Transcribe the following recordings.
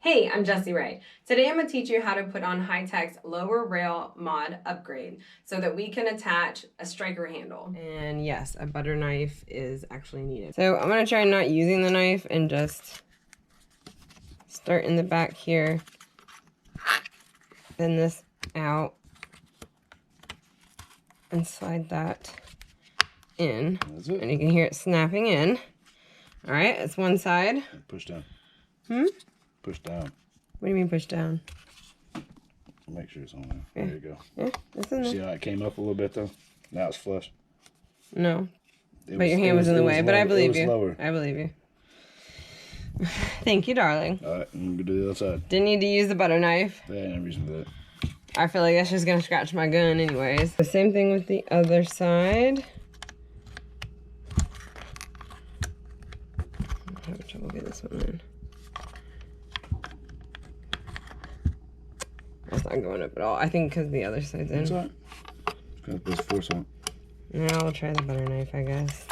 Hey, I'm Jessie Ray. Today I'm going to teach you how to put on Hi-Tech's lower rail mod upgrade so that we can attach a striker handle. And yes, a butter knife is actually needed. So I'm going to try not using the knife and just start in the back here. Bend this out and slide that in. That's it. And you can hear it snapping in. All right, it's one side. Push down. Push down. What do you mean push down? Make sure it's on there. Yeah. There you go. Yeah, it's in there. See how it came up a little bit though? Now it's flush. No. But your hand was in the way, but I believe you. Lower. I believe you. Thank you, darling. Alright, I'm gonna do the other side. Didn't need to use the butter knife. Yeah, no reason for that. I feel like that's just gonna scratch my gun anyways. The same thing with the other side. I'm having trouble getting this one in. That's not going up at all. I think because the other side's in. That's all right. Just gotta put force on it. Now I'll try the butter knife, I guess.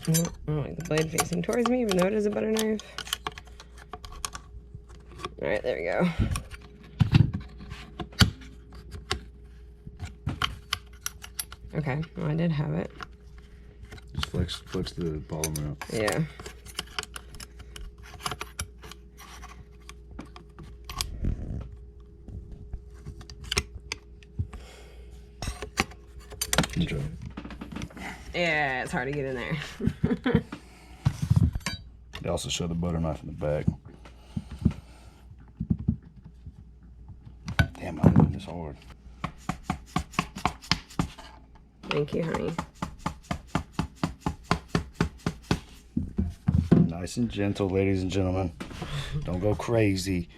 I don't like the blade facing towards me, even though it is a butter knife. Alright, there we go. Okay, well, I did have it. Just flex the polymer out. Yeah. Enjoy. Yeah, it's hard to get in there. They also show the butter knife in the back. Damn, I'm doing this hard. Thank you, honey. Nice and gentle, ladies and gentlemen. Don't go crazy.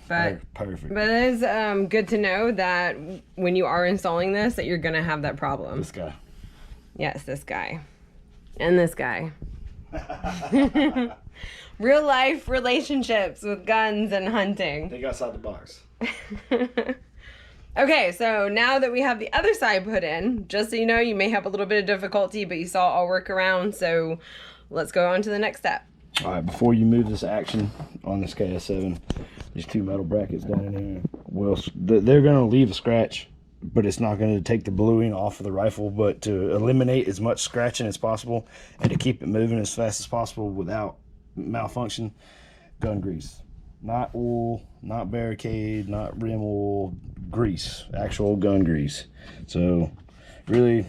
But perfect. But it is good to know that when you are installing this, that you're gonna have that problem. This guy. Yes, this guy. And this guy. Real life relationships with guns and hunting. Think outside the box. Okay, so now that we have the other side put in, just so you know, you may have a little bit of difficulty, but you saw I'll work around, so let's go on to the next step. Alright, before you move this action on this KS7, these two metal brackets down in here, well, they're going to leave a scratch, but it's not going to take the bluing off of the rifle. But to eliminate as much scratching as possible and to keep it moving as fast as possible without malfunction, gun grease. Not oil, not barricade, not rim oil, grease, actual gun grease. So really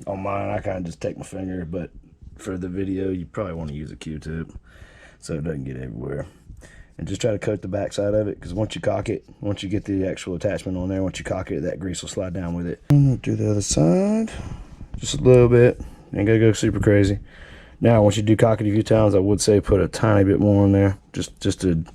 on mine, I kind of just take my finger, but for the video, you probably want to use a Q-tip so it doesn't get everywhere. And just try to coat the back side of it, because once you cock it, once you get the actual attachment on there, once you cock it, that grease will slide down with it. Do the other side, just a little bit. Ain't gonna go super crazy. Now, once you do cock it a few times, I would say put a tiny bit more in there, just to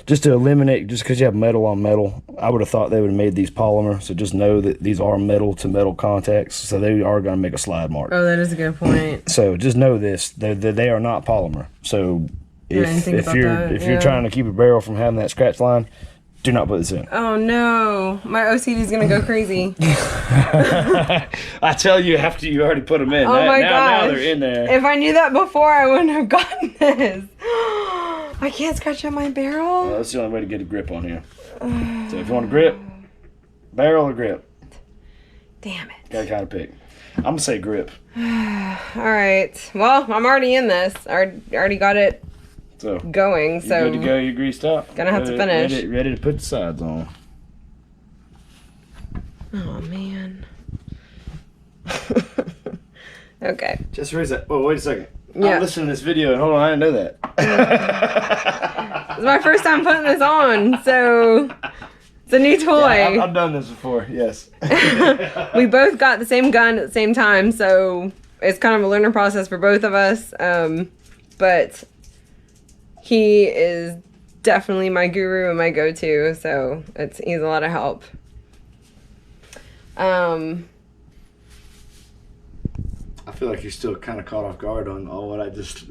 eliminate, just because you have metal on metal. I would have thought they would have made these polymer, so just know that these are metal to metal contacts, so they are going to make a slide mark. Oh, that is a good point. So just know this: they are not polymer. So if you're trying to keep a barrel from having that scratch line, do not put this in. Oh no, my OCD is gonna go crazy. I tell you, after you already put them in. Oh my gosh. Now they're in there. If I knew that before, I wouldn't have gotten this. I can't scratch out my barrel. Well, that's the only way to get a grip on here. So if you want a grip, barrel or grip? Damn it. Gotta kind of pick. I'm gonna say grip. All right. Well, I'm already in this. I already got it So going. So you're good to go. You're greased up. Gonna have to finish. Ready to put the sides on. Oh man. Okay. Just raise that. Oh, wait a second. Yeah. I'm listening to this video and hold on, I didn't know that. It's my first time putting this on, so it's a new toy. Yeah, I've done this before. Yes. We both got the same gun at the same time, so it's kind of a learning process for both of us. But he is definitely my guru and my go-to, so he's a lot of help. I feel like you're still kind of caught off guard on all what I just.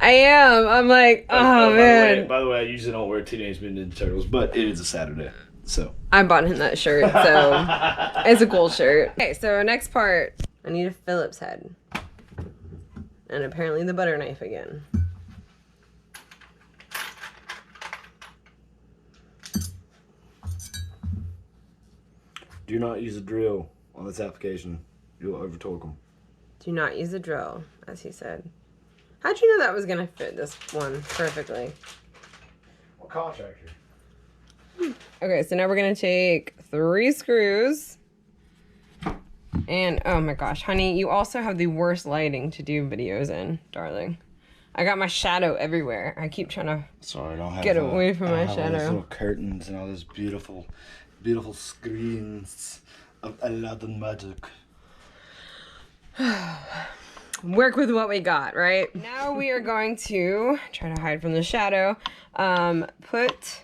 I am. I'm like, oh man. By the way, I usually don't wear Teenage Mutant Ninja Turtles, but it is a Saturday, so. I bought him that shirt, so it's a cool shirt. Okay, so next part, I need a Phillips head. And apparently the butter knife again. Do not use a drill on this application. You'll over torque them. Do not use a drill, as he said. How'd you know that was gonna fit this one perfectly? What contractor? Okay, so now we're gonna take 3 screws. And, oh my gosh, honey, you also have the worst lighting to do videos in, darling. I got my shadow everywhere. I keep trying to Sorry, I don't have get away from my all shadow. those little curtains and all those beautiful, beautiful screens of Aladdin magic. Work with what we got, right? Now we are going to try to hide from the shadow. Put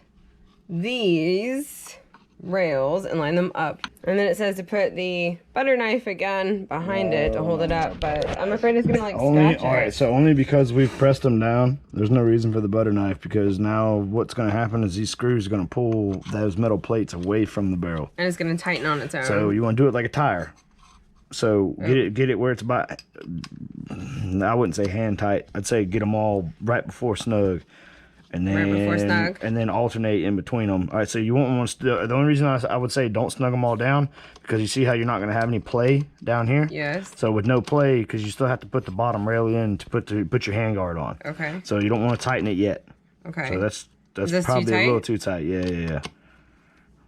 these rails and line them up. And then it says to put the butter knife again behind it to hold it up, but I'm afraid it's gonna like scratch it. Alright, so only because we've pressed them down, there's no reason for the butter knife, because now what's gonna happen is these screws are gonna pull those metal plates away from the barrel. And it's gonna tighten on its own. So you wanna do it like a tire. So get it where it's about, I wouldn't say hand tight, I'd say get them all right before snug. And then, right before snug. And then alternate in between them. All right, so you won't want to. The only reason I would say don't snug them all down, because you see how you're not going to have any play down here. Yes. So with no play, because you still have to put the bottom rail in to put your handguard on. Okay. So you don't want to tighten it yet. Okay. So that's probably a little too tight. Yeah.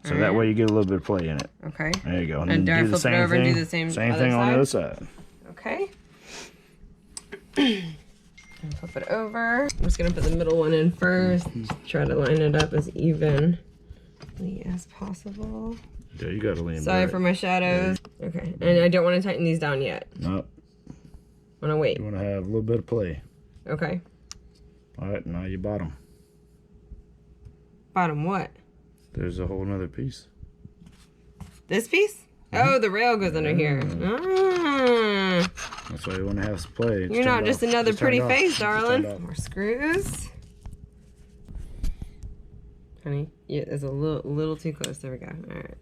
So that way you get a little bit of play in it. Okay. There you go. And do I flip it over and do the same thing on the other side. Okay. And flip it over. I'm just gonna put the middle one in first. Just try to line it up as evenly as possible. Yeah, you gotta lean Sorry back. for my shadows. Yeah. Okay, and I don't want to tighten these down yet. Nope. I want to wait. You want to have a little bit of play. Okay. All right, now you bottom. Bottom what? There's a whole nother piece. This piece? Oh, the rail goes under here. Ah. That's why you want to have some play. You're not just another pretty face, darling. More screws. Honey, yeah, it's a little too close. There we go. All right.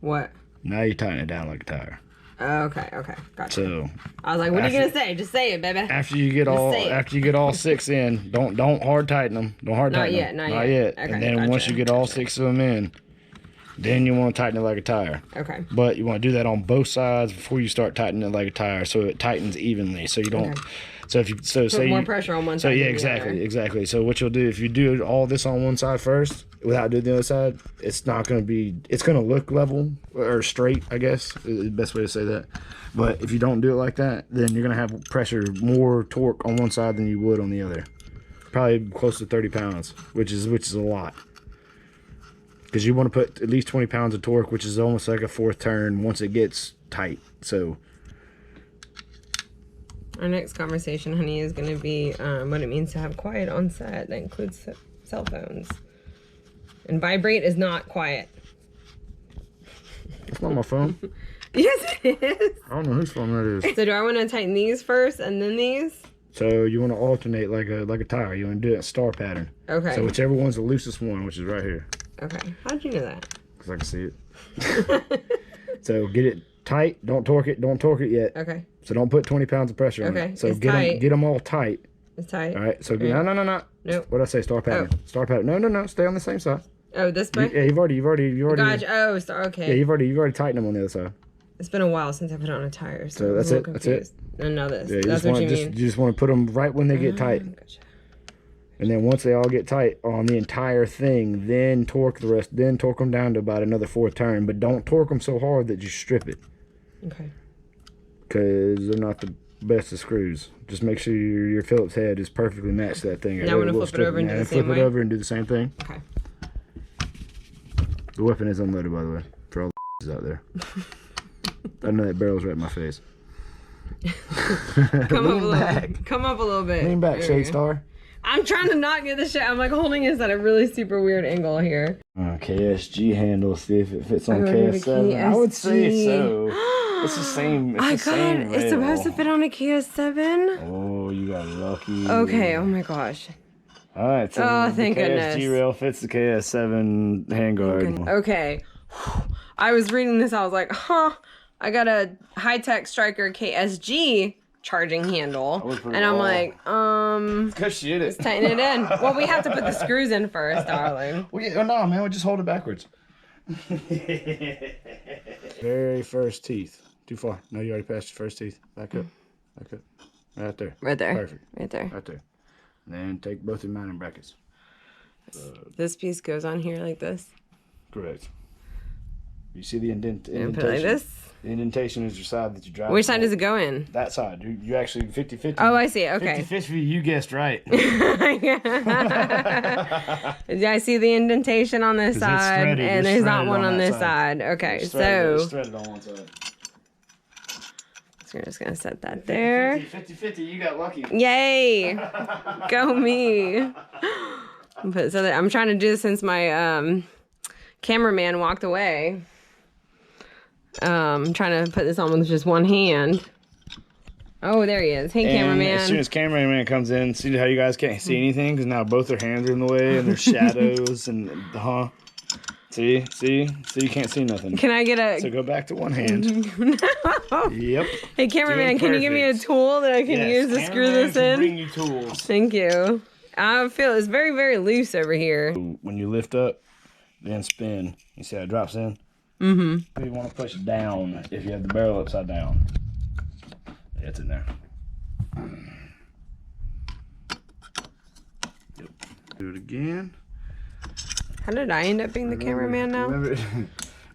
What? Now you tighten it down like a tire. Okay, gotcha. So I was like, what are you gonna say? Just say it, baby. After you get all 6 in, don't hard tighten them. Don't hard tighten them. Not yet. Okay, and then once you get all 6 of them in, then you want to tighten it like a tire. Okay. But you want to do that on both sides before you start tightening it like a tire, so it tightens evenly. So you don't. Okay. So if you put more pressure on one side. So yeah, exactly. So what you'll do if you do all this on one side first without doing the other side, it's not going to be. It's going to look level or straight, I guess is the best way to say that. But if you don't do it like that, then you're going to have pressure, more torque on one side than you would on the other. Probably close to 30 pounds, which is a lot. Because you want to put at least 20 pounds of torque, which is almost like a 4th turn once it gets tight. So. Our next conversation, honey, is going to be what it means to have quiet on set. That includes cell phones. And vibrate is not quiet. It's not my phone. Yes, it is. I don't know whose phone that is. So do I want to tighten these first and then these? So you want to alternate like a tire. You want to do it in star pattern. Okay. So whichever one's the loosest one, which is right here. Okay. How'd you know that? Because I can see it. So get it tight. Don't torque it. Don't torque it yet. Okay. So don't put 20 pounds of pressure on it. So it's get them all tight. It's tight. All right. So no. Nope. What did I say? Star pattern. Oh. Star pattern. No. Stay on the same side. Oh, this way? Yeah, you've already. Gotcha. Oh, okay. Yeah, you've already tightened them on the other side. It's been a while since I put on a tire, so that's I'm it. confused. That's it. And now this. Yeah, that's what you mean. You just want to put them right when they get tight. Gotcha. And then once they all get tight on the entire thing, then torque the rest. Then torque them down to about another 4th turn, but don't torque them so hard that you strip it. Okay. Because they're not the best of screws. Just make sure your Phillips head is perfectly matched to that thing. Now I'm gonna flip it over and do the same way. Flip it over and do the same thing. Okay. The weapon is unloaded, by the way, for all the out there. I know that barrel's right in my face. Come up a little bit. Lean back, Shade Star. I'm trying to not get the shit. I'm like holding this at a really super weird angle here. KSG handle. See if it fits on KS7. I would say so. It's the same. It's the same rail. It's supposed to fit on a KS7. Oh, you got lucky. Okay. Oh my gosh. All right. So thank goodness. The KSG rail fits the KS7 handguard. Okay. I was reading this. I was like, huh. I got a high-tech Striker KSG charging handle, and I'm like, Go shoot it. let's tighten it in. Well, we have to put the screws in first, darling. Well, yeah, no, man, we'll just hold it backwards. Very first teeth. Too far. No, you already passed your first teeth. Back up. Back up. Right there. Right there. Perfect. Right there. Right there. And then take both your mounting brackets. This piece goes on here like this. Correct. You see the indentation? Put it like this. The indentation is your side that you drive. Which side does it go in? That side. You actually 50-50. Oh, I see. Okay. 50-50, you guessed right. Yeah, I see the indentation on this side, threaded. and It's there's not threaded one on on that this side. side. Okay, It's so threaded on one side. we're just gonna set that there. 50-50, you got lucky. Yay! Go me. But so I'm trying to do this since my cameraman walked away. I'm trying to put this on with just one hand. Oh, there he is. Hey, cameraman. As soon as cameraman comes in, see how you guys can't see anything because now both their hands are in the way and there's shadows and See, you can't see nothing. Can I get a? So go back to one hand. No. Yep. Hey, cameraman, can you give me a tool that I can use to screw this in? Bring you tools. Thank you. I feel it's very, very loose over here. When you lift up, then spin. You see how it drops in? Mm-hmm. You want to push down if you have the barrel upside down. Yeah, it's in there. Yep. Do it again. How did I end up being the cameraman now?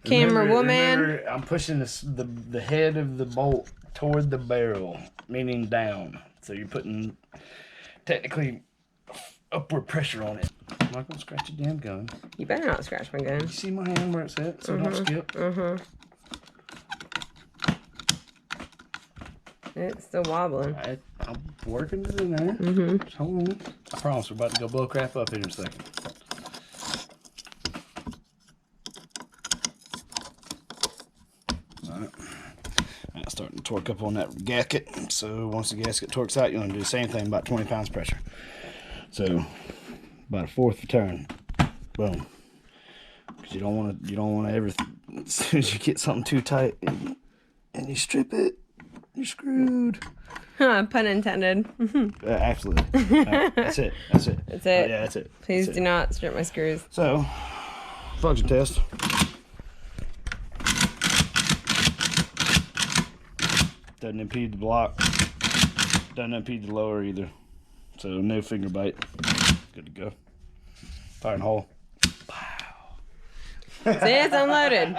Remember, woman. I'm pushing the head of the bolt toward the barrel, meaning down. So you're putting technically upward pressure on it. I'm not gonna scratch your damn gun. You better not scratch my gun. You see my hand where it's at, so don't skip. It's still wobbling. I'm working it in there. Just hold on. I promise we're about to go blow crap up here in a second. Starting to torque up on that gasket. So once the gasket torques out, you want to do the same thing, about 20 pounds pressure. So about a fourth of a turn. Boom. Because you don't want to ever, as soon as you get something too tight and you strip it, you're screwed. Huh, pun intended. Absolutely. That's it. That's it. That's it. Yeah, that's it. Please that's do not strip my screws. So, function test. Doesn't impede the block. Doesn't impede the lower either. So no finger bite. Good to go. Fire and hole. Wow. See, it's unloaded.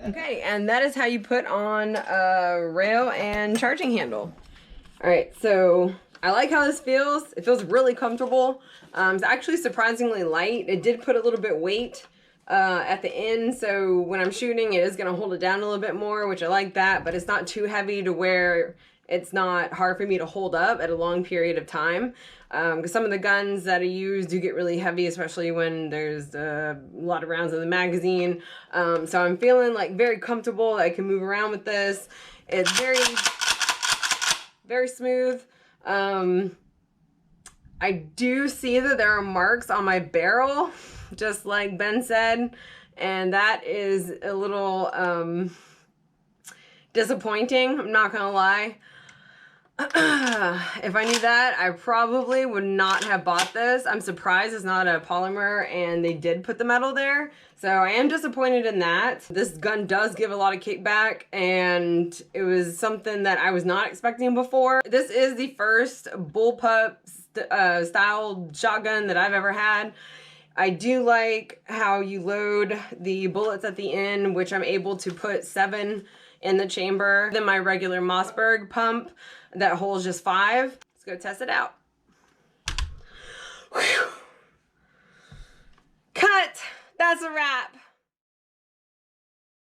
Okay, and that is how you put on a rail and charging handle. All right, so I like how this feels. It feels really comfortable. It's actually surprisingly light. It did put a little bit weight at the end, so when I'm shooting, it is going to hold it down a little bit more, which I like that, but it's not too heavy to where it's not hard for me to hold up at a long period of time, because some of the guns that I use do get really heavy, especially when there's a lot of rounds in the magazine. So I'm feeling like very comfortable that I can move around with this. It's very, very smooth. I do see that there are marks on my barrel, just like Ben said, and that is a little disappointing, I'm not gonna lie. If I knew that, I probably would not have bought this. I'm surprised it's not a polymer and they did put the metal there. So I am disappointed in that. This gun does give a lot of kickback and it was something that I was not expecting before. This is the first bullpup style shotgun that I've ever had. I do like how you load the bullets at the end, which I'm able to put 7 in the chamber than my regular Mossberg pump that holds just 5. Let's go test it out. Whew. Cut! That's a wrap.